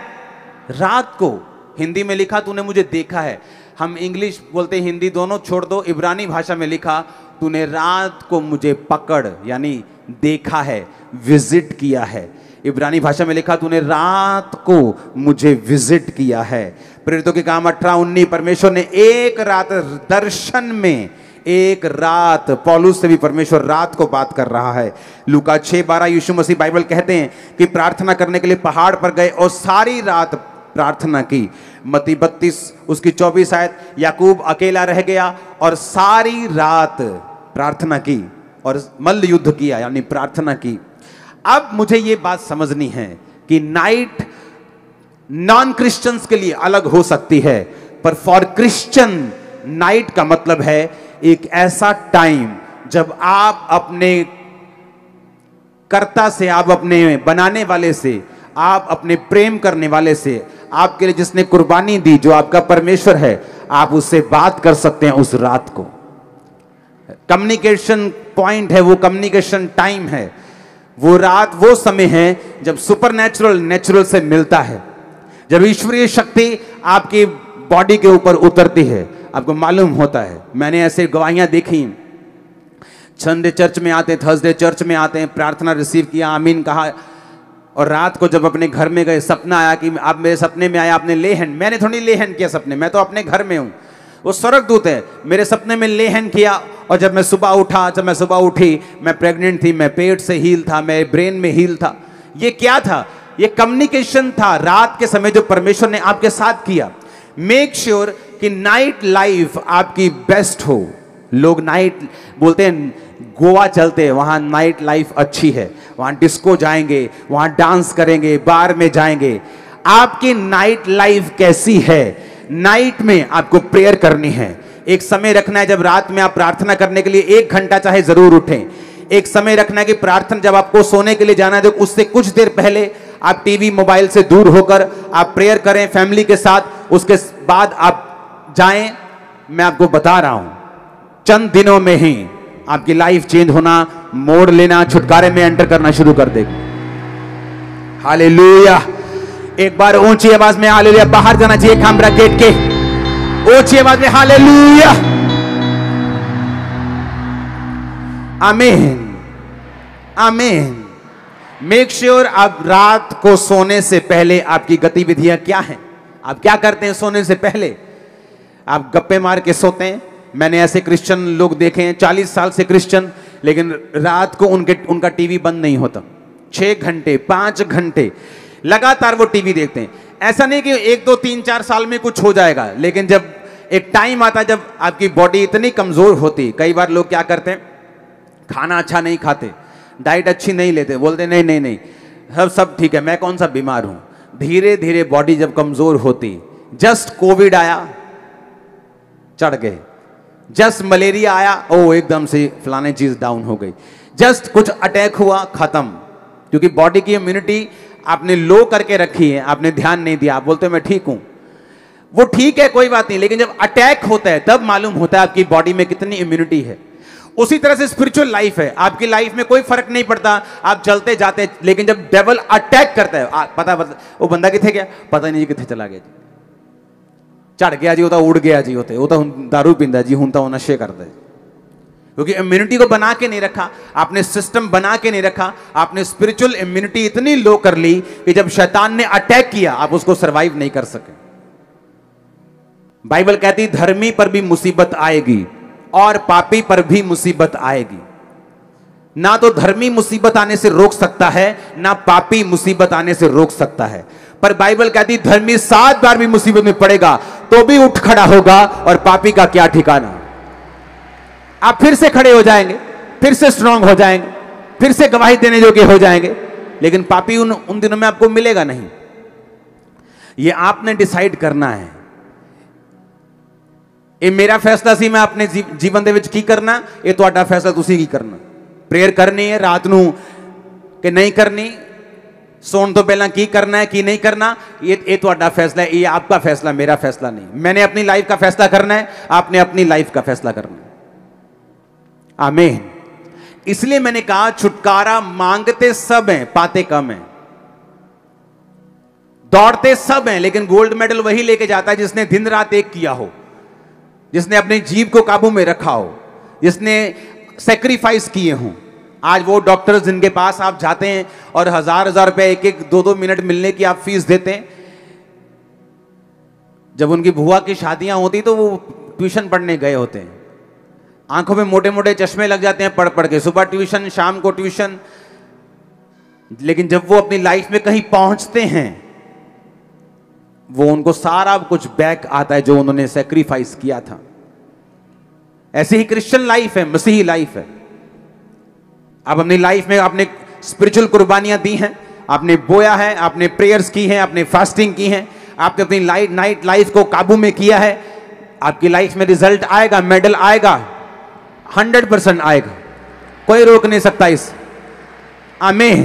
रात को। हिंदी में लिखा तूने मुझे देखा है। हम इंग्लिश बोलते हिंदी दोनों छोड़ दो, इब्रानी भाषा में लिखा तूने रात को मुझे पकड़ यानी देखा है, विजिट किया है। इब्रानी भाषा में लिखा तूने रात को मुझे विजिट किया है। प्रेरितों के काम 18-19, परमेश्वर ने एक रात दर्शन में, एक रात, पौलुस से भी परमेश्वर रात को बात कर रहा है। लूका 6:12 यीशु मसीह बाइबल कहते हैं कि प्रार्थना करने के लिए पहाड़ पर गए और सारी रात प्रार्थना की। मत्ती 32 उसकी 24 आयत, याकूब अकेला रह गया और सारी रात प्रार्थना की और मल्ल युद्ध किया यानी प्रार्थना की। अब मुझे ये बात समझनी है कि नाइट नॉन क्रिश्चियंस के लिए अलग हो सकती है, पर फॉर क्रिश्चियन नाइट का मतलब है एक ऐसा टाइम जब आप अपने कर्ता से, आप अपने बनाने वाले से, आप अपने प्रेम करने वाले से, आपके लिए जिसने कुर्बानी दी, जो आपका परमेश्वर है, आप उससे बात कर सकते हैं उस रात को। कम्युनिकेशन पॉइंट है वो, कम्युनिकेशन टाइम है वो, रात वो समय है जब सुपरनैचुरल नेचुरल से मिलता है, जब ईश्वरीय शक्ति आपकी बॉडी के ऊपर उतरती है। आपको मालूम होता है, मैंने ऐसे गवाहियां देखी, संडे चर्च में आते, थर्सडे चर्च में आते हैं, प्रार्थना रिसीव किया, आमीन कहा, और रात को जब अपने घर में गए, सपना आया कि आप मेरे सपने में आए, आपने ले हैंड, मैंने थोड़ी ले हैंड किया सपने, मैं तो अपने घर में हूं, वो स्वर्गदूत है, मेरे सपने में ले हैंड किया। और जब मैं सुबह उठी, मैं प्रेग्नेंट थी, मैं पेट से हील था, मैं ब्रेन में हील था। ये क्या था? ये कम्युनिकेशन था रात के समय जो परमेश्वर ने आपके साथ किया। मेक श्योर कि नाइट लाइफ आपकी बेस्ट हो। लोग नाइट बोलते हैं, गोवा चलते हैं, वहां नाइट लाइफ अच्छी है, वहां डिस्को जाएंगे, वहां डांस करेंगे, बार में जाएंगे। आपकी नाइट लाइफ कैसी है? नाइट में आपको प्रेयर करनी है। एक समय रखना है जब रात में आप प्रार्थना करने के लिए 1 घंटा चाहे जरूर उठें। एक समय रखना है कि प्रार्थना जब आपको सोने के लिए जाना है तो उससे कुछ देर पहले आप टीवी मोबाइल से दूर होकर आप प्रेयर करें फैमिली के साथ। उसके बाद आप जाएं। मैं आपको बता रहा हूं, चंद दिनों में ही आपकी लाइफ चेंज होना, मोड़ लेना, छुटकारे में एंटर करना शुरू कर देगी। हालेलुया। एक बार ऊंची आवाज में हालेलुया। बाहर जाना चाहिए कैमरा गेट के, ऊंची आवाज में हालेलुया। आमीन, आमीन। मेक श्योर आप रात को सोने से पहले आपकी गतिविधियां क्या हैं, आप क्या करते हैं सोने से पहले? आप गप्पे मार के सोते हैं। मैंने ऐसे क्रिश्चियन लोग देखे हैं 40 साल से क्रिश्चियन, लेकिन रात को उनका टीवी बंद नहीं होता। 6 घंटे 5 घंटे लगातार वो टीवी देखते हैं। ऐसा नहीं कि 1 2 3 4 साल में कुछ हो जाएगा, लेकिन जब एक टाइम आता जब आपकी बॉडी इतनी कमजोर होती। कई बार लोग क्या करते हैं, खाना अच्छा नहीं खाते, डाइट अच्छी नहीं लेते, बोलते नहीं नहीं नहीं सब ठीक है, मैं कौन सा बीमार हूं। धीरे धीरे बॉडी जब कमजोर होती, जस्ट कोविड आया चढ़ गए, जस्ट मलेरिया आया ओ एकदम से फलाने चीज डाउन हो गई, जस्ट कुछ अटैक हुआ खत्म। क्योंकि बॉडी की इम्यूनिटी आपने लो करके रखी है, आपने ध्यान नहीं दिया। आप बोलते हो मैं ठीक हूं, वो ठीक है कोई बात नहीं, लेकिन जब अटैक होता है तब मालूम होता है आपकी बॉडी में कितनी इम्यूनिटी है। उसी तरह से स्पिरिचुअल लाइफ है। आपकी लाइफ में कोई फर्क नहीं पड़ता, आप चलते जाते, लेकिन जब डेविल अटैक करता है, पता वो बंदा किथे गया, पता नहीं किथे चला गया जी, चढ़ गया जी, वो तो उड़ गया जी, वो तो दारू पींदा जी, हूं तो नशे करता है। क्योंकि इम्यूनिटी को बना के नहीं रखा आपने, सिस्टम बना के नहीं रखा आपने। स्पिरिचुअल इम्यूनिटी इतनी लो कर ली कि जब शैतान ने अटैक किया आप उसको सरवाइव नहीं कर सके। बाइबल कहती धर्मी पर भी मुसीबत आएगी और पापी पर भी मुसीबत आएगी। ना तो धर्मी मुसीबत आने से रोक सकता है, ना पापी मुसीबत आने से रोक सकता है। पर बाइबल कहती धर्मी 7 बार भी मुसीबत में पड़ेगा तो भी उठ खड़ा होगा, और पापी का क्या ठिकाना। आप फिर से खड़े हो जाएंगे, फिर से स्ट्रांग हो जाएंगे, फिर से गवाही देने योग्य हो जाएंगे, लेकिन पापी उन दिनों में आपको मिलेगा नहीं। ये आपने डिसाइड करना है। ये मेरा फैसला सी मैं अपने जीवन दे विच की करना, ये तुहाडा फैसला तुसी की करना। प्रेयर करनी है रात नू कि नहीं करनी, सोने तो पहला की करना है की नहीं करना, ये तुहाडा फैसला है, ये आपका फैसला, मेरा फैसला नहीं। मैंने अपनी लाइफ का फैसला करना है, आपने अपनी लाइफ का फैसला करना है। आमीन। इसलिए मैंने कहा छुटकारा मांगते सब हैं, पाते कम हैं। दौड़ते सब हैं, लेकिन गोल्ड मेडल वही लेके जाता है जिसने दिन रात एक किया हो, जिसने अपने जीव को काबू में रखा हो, जिसने सेक्रीफाइस किए हों। आज वो डॉक्टर्स जिनके पास आप जाते हैं और हजार रुपए 1 2 मिनट मिलने की आप फीस देते हैं, जब उनकी बुआ की शादियां होती तो वो ट्यूशन पढ़ने गए होते हैं, आंखों में मोटे मोटे चश्मे लग जाते हैं पढ़ पढ़ के, सुबह ट्यूशन शाम को ट्यूशन। लेकिन जब वो अपनी लाइफ में कहीं पहुंचते हैं, वो उनको सारा कुछ बैक आता है जो उन्होंने सेक्रीफाइस किया था। ऐसी ही क्रिश्चियन लाइफ है, मसीही लाइफ है। आप अपनी लाइफ में आपने स्पिरिचुअल कुर्बानियां दी हैं, आपने बोया है, आपने प्रेयर्स की हैं, आपने फास्टिंग की है, आपने अपनी नाइट लाइफ को काबू में किया है, आपकी लाइफ में रिजल्ट आएगा, मेडल आएगा, 100% आएगा, कोई रोक नहीं सकता इस। आमीन।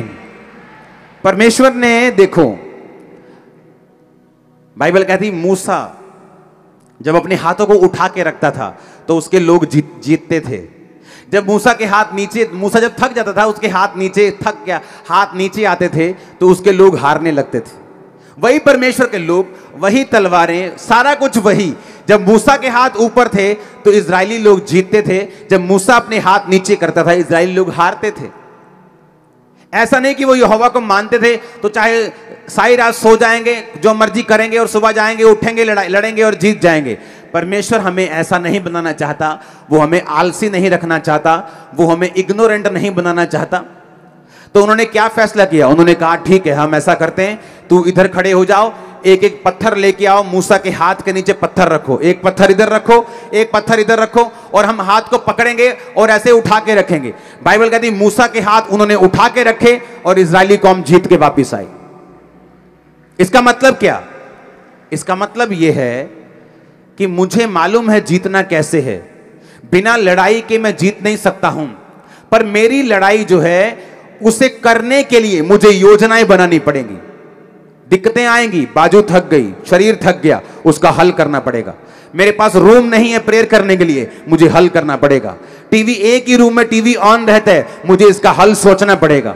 परमेश्वर ने, देखो बाइबल कहती मूसा जब अपने हाथों को उठा के रखता था तो उसके लोग जीतते थे। जब मूसा के हाथ नीचे, मूसा जब थक जाता था, उसके हाथ नीचे थक गया, हाथ नीचे आते थे तो उसके लोग हारने लगते थे। वही परमेश्वर के लोग, वही तलवारें, सारा कुछ वही। जब मूसा के हाथ ऊपर थे तो इजरायली लोग जीतते थे, जब मूसा अपने हाथ नीचे करता था इजरायली लोग हारते थे। ऐसा नहीं कि वो यहोवा को मानते थे तो चाहे सारी रात सो जाएंगे, जो मर्जी करेंगे और सुबह जाएंगे, उठेंगे, लड़ेंगे और जीत जाएंगे। परमेश्वर हमें ऐसा नहीं बनाना चाहता, वो हमें आलसी नहीं रखना चाहता, वो हमें इग्नोरेंट नहीं बनाना चाहता। तो उन्होंने क्या फैसला किया? उन्होंने कहा ठीक है, हम ऐसा करते हैं, तू इधर खड़े हो जाओ, एक एक पत्थर लेके आओ, मूसा के हाथ के नीचे पत्थर रखो, एक पत्थर इधर रखो, एक पत्थर इधर रखो, और हम हाथ को पकड़ेंगे और ऐसे उठा के रखेंगे। बाइबल कहती मूसा के हाथ उन्होंने उठा के रखे और इजरायली कौम जीत के वापिस आई। इसका मतलब क्या? इसका मतलब यह है कि मुझे मालूम है जीतना कैसे है। बिना लड़ाई के मैं जीत नहीं सकता हूं, पर मेरी लड़ाई जो है उसे करने के लिए मुझे योजनाएं बनानी पड़ेंगी। दिक्कतें आएंगी, बाजू थक गई, शरीर थक गया, उसका हल करना पड़ेगा। मेरे पास रूम नहीं है प्रेयर करने के लिए, मुझे हल करना पड़ेगा। टीवी, एक ही रूम में टीवी ऑन रहता है, मुझे इसका हल सोचना पड़ेगा।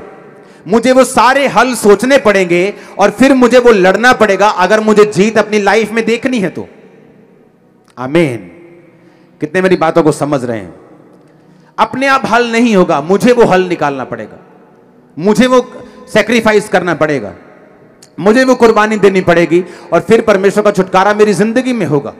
मुझे वो सारे हल सोचने पड़ेंगे और फिर मुझे वो लड़ना पड़ेगा, अगर मुझे जीत अपनी लाइफ में देखनी है तो। आमीन। कितने मेरी बातों को समझ रहे हैं? अपने आप हल नहीं होगा, मुझे वो हल निकालना पड़ेगा, मुझे वो सैक्रिफाइस करना पड़ेगा, मुझे वो कुर्बानी देनी पड़ेगी, और फिर परमेश्वर का छुटकारा मेरी जिंदगी में होगा।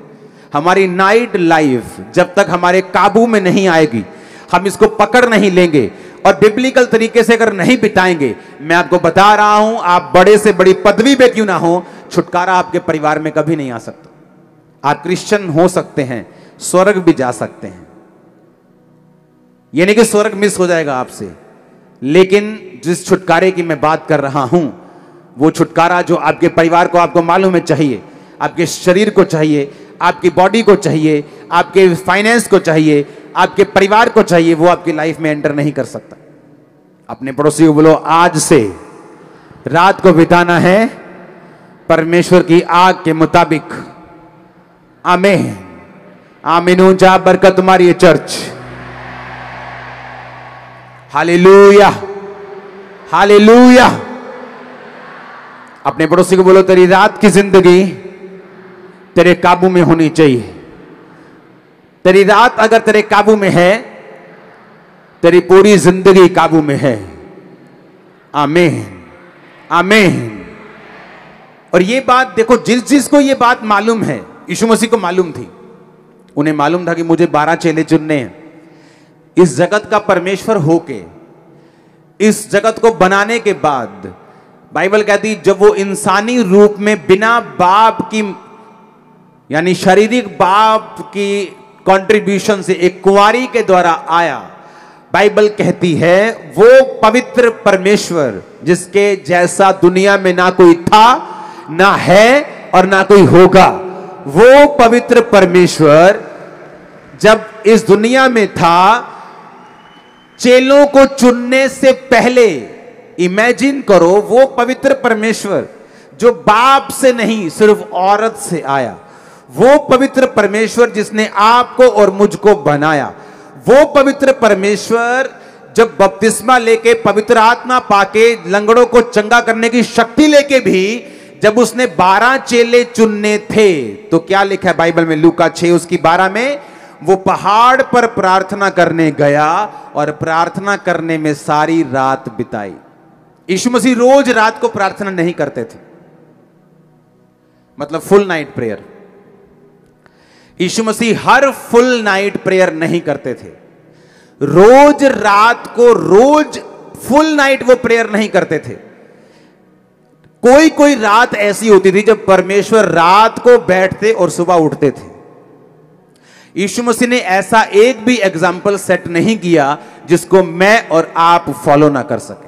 हमारी नाइट लाइफ जब तक हमारे काबू में नहीं आएगी, हम इसको पकड़ नहीं लेंगे और बिब्लिकल तरीके से अगर नहीं बिताएंगे, मैं आपको बता रहा हूं, आप बड़े से बड़ी पदवी पे क्यों ना हो, छुटकारा आपके परिवार में कभी नहीं आ सकता। आप क्रिश्चियन हो सकते हैं, स्वर्ग भी जा सकते हैं, यानी कि स्वर्ग मिस हो जाएगा आपसे, लेकिन जिस छुटकारे की मैं बात कर रहा हूं, वो छुटकारा जो आपके परिवार को, आपको मालूम है चाहिए, आपके शरीर को चाहिए, आपकी बॉडी को चाहिए, आपके फाइनेंस को चाहिए, आपके परिवार को चाहिए, वो आपकी लाइफ में एंटर नहीं कर सकता। अपने पड़ोसी को बोलो, आज से रात को बिताना है परमेश्वर की आग के मुताबिक। आमीन। आमीन। जा बरकत तुम्हारी है चर्च। Hallelujah, hallelujah. अपने पड़ोसी को बोलो, तेरी रात की जिंदगी तेरे काबू में होनी चाहिए। तेरी रात अगर तेरे काबू में है, तेरी पूरी जिंदगी काबू में है। आमीन, आमीन। और ये बात देखो, जिसको ये बात मालूम है, यीशु मसीह को मालूम थी, उन्हें मालूम था कि मुझे 12 चेले चुनने हैं। इस जगत का परमेश्वर होके, इस जगत को बनाने के बाद, बाइबल कहती जब वो इंसानी रूप में बिना बाप की, यानी शारीरिक बाप की कंट्रीब्यूशन से एक कुंवारी के द्वारा आया, बाइबल कहती है वो पवित्र परमेश्वर जिसके जैसा दुनिया में ना कोई था, ना है और ना कोई होगा, वो पवित्र परमेश्वर जब इस दुनिया में था, चेलों को चुनने से पहले, इमेजिन करो, वो पवित्र परमेश्वर जो बाप से नहीं सिर्फ औरत से आया, वो पवित्र परमेश्वर जिसने आपको और मुझको बनाया, वो पवित्र परमेश्वर जब बपतिस्मा लेके, पवित्र आत्मा पाके, लंगड़ों को चंगा करने की शक्ति लेके भी जब उसने 12 चेले चुनने थे, तो क्या लिखा है बाइबल में? लूका 6 उसकी 12 में, वो पहाड़ पर प्रार्थना करने गया और प्रार्थना करने में सारी रात बिताई। यीशु मसीह रोज रात को प्रार्थना नहीं करते थे, मतलब फुल नाइट प्रेयर। यीशु मसीह हर फुल नाइट प्रेयर नहीं करते थे, रोज रात को, रोज फुल नाइट वो प्रेयर नहीं करते थे। कोई कोई रात ऐसी होती थी जब परमेश्वर रात को बैठते और सुबह उठते थे। यीशु मसीह ने ऐसा एक भी एग्जाम्पल सेट नहीं किया जिसको मैं और आप फॉलो ना कर सके,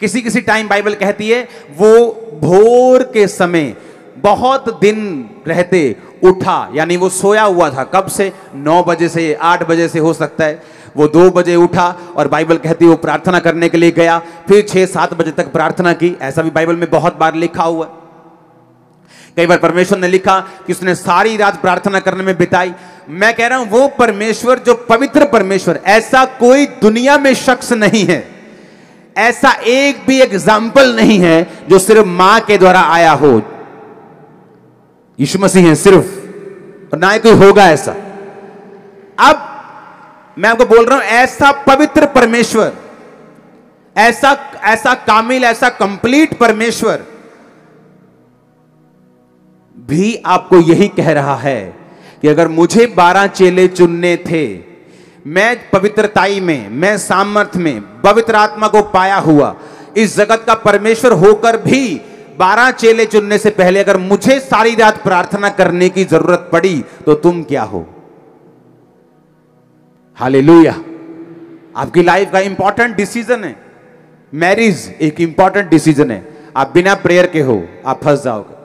किसी किसी टाइम बाइबल कहती है वो भोर के समय बहुत दिन रहते उठा, यानी वो सोया हुआ था। कब से? 9 बजे से, 8 बजे से हो सकता है। वो 2 बजे उठा और बाइबल कहती है वो प्रार्थना करने के लिए गया, फिर 6-7 बजे तक प्रार्थना की। ऐसा भी बाइबल में बहुत बार लिखा हुआ है। कई बार परमेश्वर ने लिखा कि उसने सारी रात प्रार्थना करने में बिताई। मैं कह रहा हूं वो परमेश्वर जो पवित्र परमेश्वर, ऐसा कोई दुनिया में शख्स नहीं है, ऐसा एक भी एग्जाम्पल नहीं है जो सिर्फ मां के द्वारा आया हो। यीशु मसीह है सिर्फ, और ना ही कोई होगा ऐसा। अब मैं आपको बोल रहा हूं ऐसा पवित्र परमेश्वर, ऐसा कामिल, ऐसा कंप्लीट परमेश्वर भी आपको यही कह रहा है कि अगर मुझे 12 चेले चुनने थे, मैं पवित्रताई में, मैं सामर्थ में, पवित्र आत्मा को पाया हुआ, इस जगत का परमेश्वर होकर भी 12 चेले चुनने से पहले अगर मुझे सारी रात प्रार्थना करने की जरूरत पड़ी तो तुम क्या हो? हालेलुया। आपकी लाइफ का इंपॉर्टेंट डिसीजन है। मैरिज एक इंपॉर्टेंट डिसीजन है। आप बिना प्रेयर के हो आप फंस जाओगे।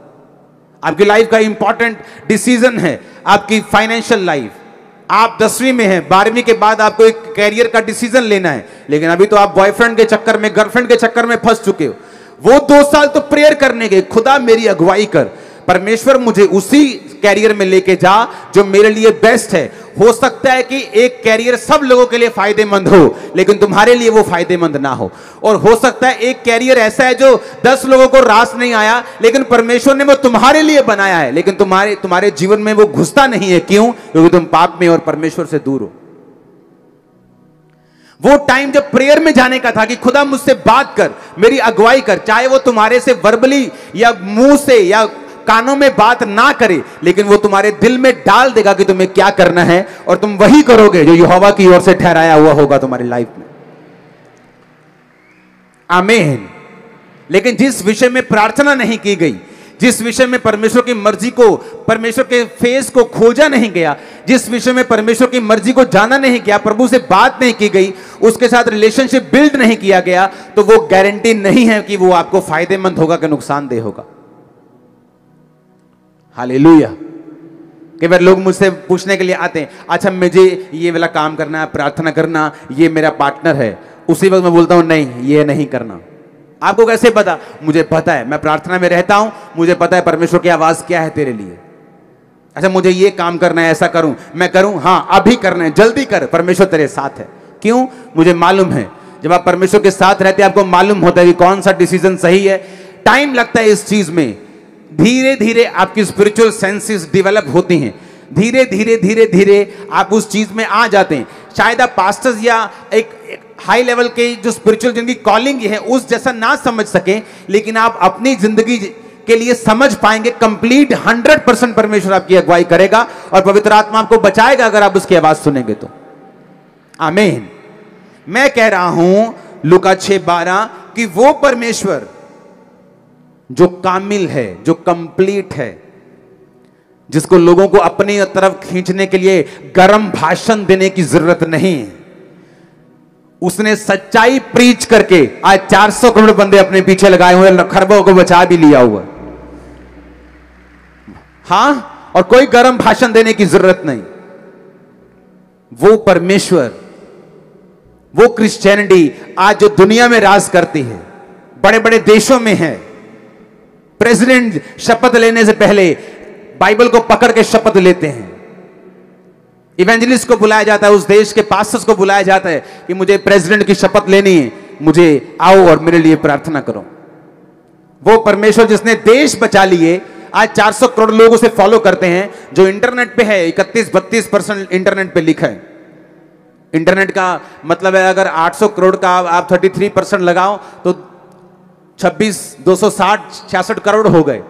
आपकी लाइफ का इंपॉर्टेंट डिसीजन है आपकी फाइनेंशियल लाइफ। आप 10वीं में हैं, 12वीं के बाद आपको एक कैरियर का डिसीजन लेना है, लेकिन अभी तो आप बॉयफ्रेंड के चक्कर में, गर्लफ्रेंड के चक्कर में फंस चुके हो। वो 2 साल तो प्रेयर करने के, खुदा मेरी अगुवाई कर, परमेश्वर मुझे उसी कैरियर में लेके जा जो मेरे लिए बेस्ट है। हो सकता है कि एक कैरियर सब लोगों के लिए फायदेमंद हो लेकिन तुम्हारे लिए वो फायदेमंद ना हो, और हो सकता है एक कैरियर ऐसा है जो 10 लोगों को रास नहीं आया लेकिन परमेश्वर ने वो तुम्हारे लिए बनाया है, लेकिन तुम्हारे जीवन में वो घुसता नहीं है। क्यों? क्योंकि तुम पाप में और परमेश्वर से दूर हो। वो टाइम जब प्रेयर में जाने का था कि खुदा मुझसे बात कर, मेरी अगुवाई कर, चाहे वो तुम्हारे से वर्बली या मुंह से या कानों में बात ना करे, लेकिन वो तुम्हारे दिल में डाल देगा कि तुम्हें क्या करना है, और तुम वही करोगे जो यहोवा की ओर से ठहराया हुआ होगा तुम्हारी लाइफ में। आमीन। लेकिन जिस विषय में प्रार्थना नहीं की गई, जिस विषय में परमेश्वर की मर्जी को, परमेश्वर के फेस को खोजा नहीं गया, जिस विषय में परमेश्वर की मर्जी को जाना नहीं गया, प्रभु से बात नहीं की गई, उसके साथ रिलेशनशिप बिल्ड नहीं किया गया, तो वो गारंटी नहीं है कि वो आपको फायदेमंद होगा कि नुकसानदेह होगा। हालेलुया। कई बार लोग मुझसे पूछने के लिए आते हैं, अच्छा मुझे ये वाला काम करना है, प्रार्थना करना, ये मेरा पार्टनर है। उसी वक्त मैं बोलता हूं नहीं, ये नहीं करना। आपको कैसे पता? मुझे पता है, मैं प्रार्थना में रहता हूं, मुझे पता है परमेश्वर की आवाज क्या है तेरे लिए। अच्छा मुझे ये काम करना है, ऐसा करूं, मैं करूं, हाँ अभी करना है, जल्दी कर, परमेश्वर तेरे साथ है। क्यों? मुझे मालूम है। जब आप परमेश्वर के साथ रहते हैं आपको मालूम होता है कि कौन सा डिसीजन सही है। टाइम लगता है इस चीज में, धीरे धीरे आपकी स्पिरिचुअल सेंसेस डेवलप होती हैं, धीरे धीरे धीरे धीरे आप उस चीज में आ जाते हैं। शायद आप पास्टर्स या एक हाई लेवल के जो स्पिरिचुअल जिनकी कॉलिंग है उस जैसा ना समझ सके, लेकिन आप अपनी जिंदगी के लिए समझ पाएंगे। कंप्लीट 100% परमेश्वर आपकी अगुवाई करेगा और पवित्र आत्मा आपको बचाएगा अगर आप उसकी आवाज सुनेंगे तो। आमीन। मैं कह रहा हूं लूका 6:12 कि वो परमेश्वर जो कामिल है, जो कंप्लीट है, जिसको लोगों को अपनी तरफ खींचने के लिए गर्म भाषण देने की जरूरत नहीं है, उसने सच्चाई प्रीच करके आज 400 करोड़ बंदे अपने पीछे लगाए हुए, खरबों को बचा भी लिया हुआ। हां, और कोई गर्म भाषण देने की जरूरत नहीं। वो परमेश्वर, वो क्रिश्चियनिटी आज जो दुनिया में राज करती है, बड़े बड़े देशों में है। प्रेसिडेंट शपथ लेने से पहले बाइबल को पकड़ के शपथ लेते हैं। इवेंजलिस्ट को बुलाया जाता है, उस देश के पास्टर्स को बुलाया जाता है कि मुझे प्रेसिडेंट की शपथ लेनी है, मुझे आओ और मेरे लिए प्रार्थना करो। वो परमेश्वर जिसने देश बचा लिए, आज 400 करोड़ लोग उसे फॉलो करते हैं। जो इंटरनेट पे है, 31-32% इंटरनेट पे लिखा है। इंटरनेट का मतलब है अगर 800 करोड़ का आप 33% लगाओ तो 266 करोड़ हो गए।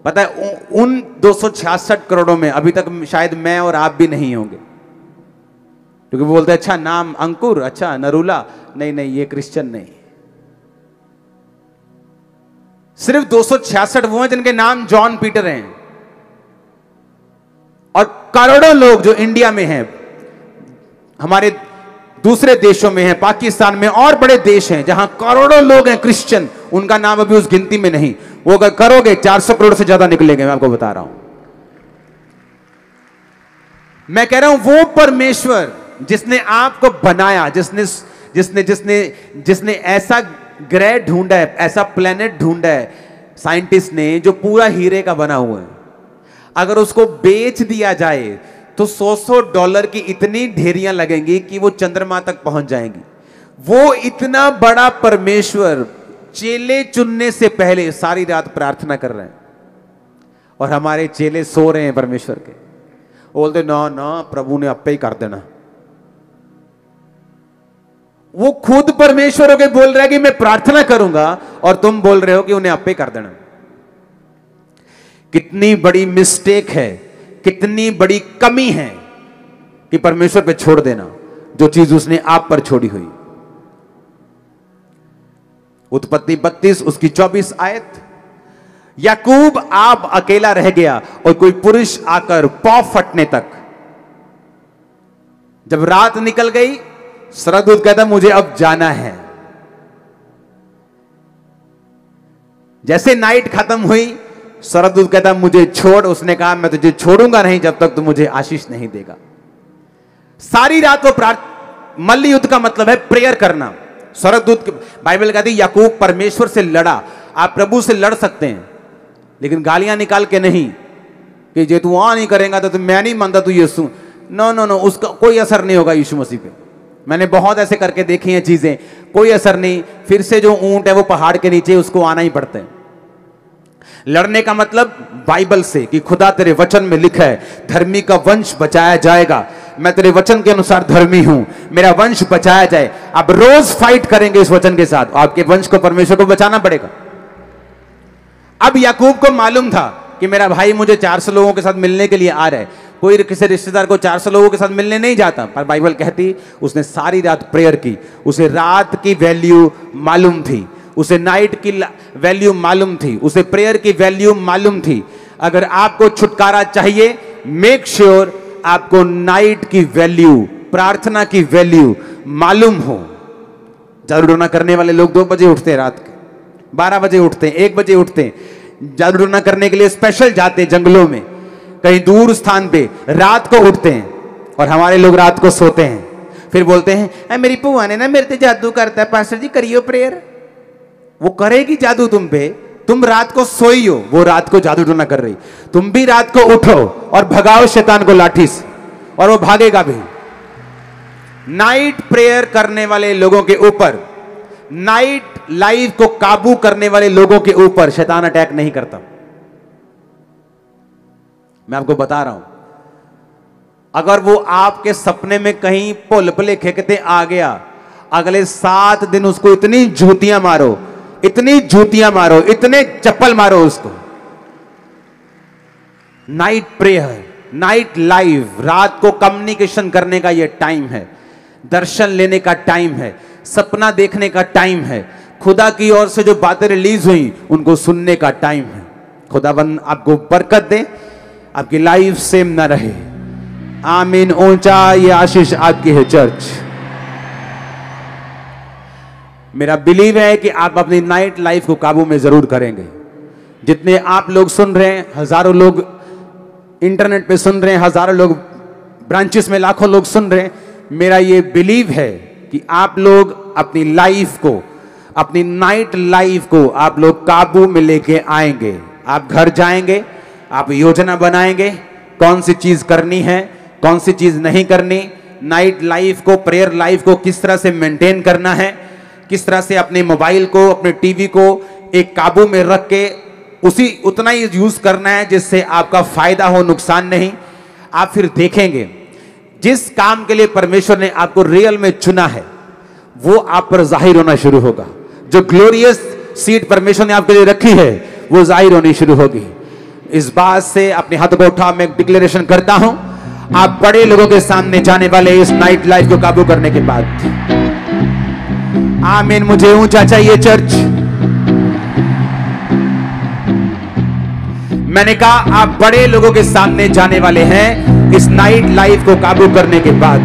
पता है उन 266 करोड़ों में अभी तक शायद मैं और आप भी नहीं होंगे, क्योंकि वो बोलते हैं अच्छा नाम अंकुर, अच्छा नरूला, नहीं नहीं ये क्रिश्चियन नहीं। सिर्फ 266 वो हैं जिनके नाम जॉन पीटर हैं, और करोड़ों लोग जो इंडिया में हैं, हमारे दूसरे देशों में हैं, पाकिस्तान में और बड़े देश हैं जहां करोड़ों लोग हैं क्रिश्चियन, उनका नाम अभी उस गिनती में नहीं। वो अगर करोगे 400 करोड़ से ज्यादा निकलेंगे, मैं आपको बता रहा हूं। मैं कह रहा हूं वो परमेश्वर जिसने आपको बनाया, जिसने जिसने जिसने जिसने ऐसा ग्रह ढूंढा है, ऐसा प्लेनेट ढूंढा है साइंटिस्ट ने, जो पूरा हीरे का बना हुआ है, अगर उसको बेच दिया जाए तो $100 की इतनी ढेरियां लगेंगी कि वो चंद्रमा तक पहुंच जाएंगी। वो इतना बड़ा परमेश्वर चेले चुनने से पहले सारी रात प्रार्थना कर रहे हैं, और हमारे चेले सो रहे हैं परमेश्वर के। बोलते ना ना प्रभु ने अपे ही कर देना। वो खुद परमेश्वर होके बोल रहा है कि मैं प्रार्थना करूंगा, और तुम बोल रहे हो कि उन्हें अपे कर देना। कितनी बड़ी मिस्टेक है, कितनी बड़ी कमी है कि परमेश्वर पे छोड़ देना जो चीज उसने आप पर छोड़ी हुई। उत्पत्ति 32 उसकी 24 आयत, याकूब आप अकेला रह गया और कोई पुरुष आकर पौ फटने तक। जब रात निकल गई, स्वर्गदूत कहता मुझे अब जाना है। जैसे नाइट खत्म हुई, स्वर्गदूत कहता मुझे छोड़। उसने कहा मैं तुझे छोड़ूंगा नहीं जब तक तू मुझे आशीष नहीं देगा। सारी रात वो मल्ल युद्ध का मतलब है प्रेयर करना। स्वर्गदूत, बाइबल कहती है याकूब परमेश्वर से लड़ा। आप प्रभु से लड़ सकते हैं, लेकिन गालियां निकाल के नहीं कि जे तू वहां नहीं करेगा तो मैं नहीं मानता तू यीशु। नो नो नो, उसका कोई असर नहीं होगा यीशु मसीह पे। मैंने बहुत ऐसे करके देखी हैं चीजें, कोई असर नहीं। फिर से जो ऊंट है वो पहाड़ के नीचे, उसको आना ही पड़ता है। लड़ने का मतलब बाइबल से कि खुदा तेरे वचन में लिखा है धर्मी का वंश बचाया जाएगा। मैं तेरे वचन के अनुसार धर्मी हूं, मेरा वंश बचाया जाए। आप रोज फाइट करेंगे इस वचन के साथ, आपके वंश को परमेश्वर को बचाना पड़ेगा। अब याकूब को मालूम था कि मेरा भाई मुझे 400 लोगों के साथ मिलने के लिए आ रहा है। कोई किसी रिश्तेदार को 400 लोगों के साथ मिलने नहीं जाता, पर बाइबल कहती उसने सारी रात प्रेयर की। उसे रात की वैल्यू मालूम थी, उसे नाइट की वैल्यू मालूम थी, उसे प्रेयर की वैल्यू मालूम थी। अगर आपको छुटकारा चाहिए, मेक श्योर आपको नाइट की वैल्यू, प्रार्थना की वैल्यू मालूम हो। जादू टोना करने वाले लोग 2 बजे उठते हैं, रात के 12 बजे उठते हैं, 1 बजे उठते हैं। जादू टोना करने के लिए स्पेशल जाते हैं जंगलों में, कहीं दूर स्थान पे रात को उठते हैं। और हमारे लोग रात को सोते हैं, फिर बोलते हैं मेरी बुआ ने ना मेरे पे जादू करता है, पास्टर जी करियो प्रेयर। वो करेगी जादू तुम पे, तुम रात को सोई हो, वो रात को जादू टोना कर रही। तुम भी रात को उठो और भगाओ शैतान को लाठी से, और वो भागेगा भी। नाइट प्रेयर करने वाले लोगों के ऊपर, नाइट लाइफ को काबू करने वाले लोगों के ऊपर शैतान अटैक नहीं करता। मैं आपको बता रहा हूं, अगर वो आपके सपने में कहीं पुल खेकते आ गया, अगले 7 दिन उसको इतनी जूतियां मारो, इतनी जूतियां मारो, इतने चप्पल मारो उसको। नाइट प्रेयर, नाइट लाइव, रात को कम्युनिकेशन करने का यह टाइम है, दर्शन लेने का टाइम है, सपना देखने का टाइम है, खुदा की ओर से जो बातें रिलीज हुई उनको सुनने का टाइम है। खुदाबंद आपको बरकत दे, आपकी लाइफ सेम ना रहे। आमीन। ऊंचा ये आशीष आपकी है चर्च। मेरा बिलीव है कि आप अपनी नाइट लाइफ को काबू में जरूर करेंगे। जितने आप लोग सुन रहे हैं, हजारों लोग इंटरनेट पे सुन रहे हैं, हजारों लोग ब्रांचेस में लाखों लोग सुन रहे हैं, मेरा ये बिलीव है कि आप लोग अपनी लाइफ को, अपनी नाइट लाइफ को आप लोग काबू में लेके आएंगे। आप घर जाएंगे, आप योजना बनाएंगे कौन सी चीज करनी है, कौन सी चीज नहीं करनी। नाइट लाइफ को, प्रेयर लाइफ को किस तरह से मेंटेन करना है, किस तरह से अपने मोबाइल को, अपने टीवी को एक काबू में रख के उसी उतना ही यूज करना है जिससे आपका फायदा हो, नुकसान नहीं। आप फिर देखेंगे जिस काम के लिए परमेश्वर ने आपको रियल में चुना है वो आप पर जाहिर होना शुरू होगा। जो ग्लोरियस सीट परमेश्वर ने आपके लिए रखी है वो जाहिर होनी शुरू होगी। इस बात से अपने हाथों को उठा मैं डिक्लेरेशन करता हूं, आप बड़े लोगों के सामने जाने वाले इस नाइट लाइफ को काबू करने के बाद। आमीन। मुझे ऊंचा चाहिए चर्च। मैंने कहा आप बड़े लोगों के सामने जाने वाले हैं इस नाइट लाइफ को काबू करने के बाद।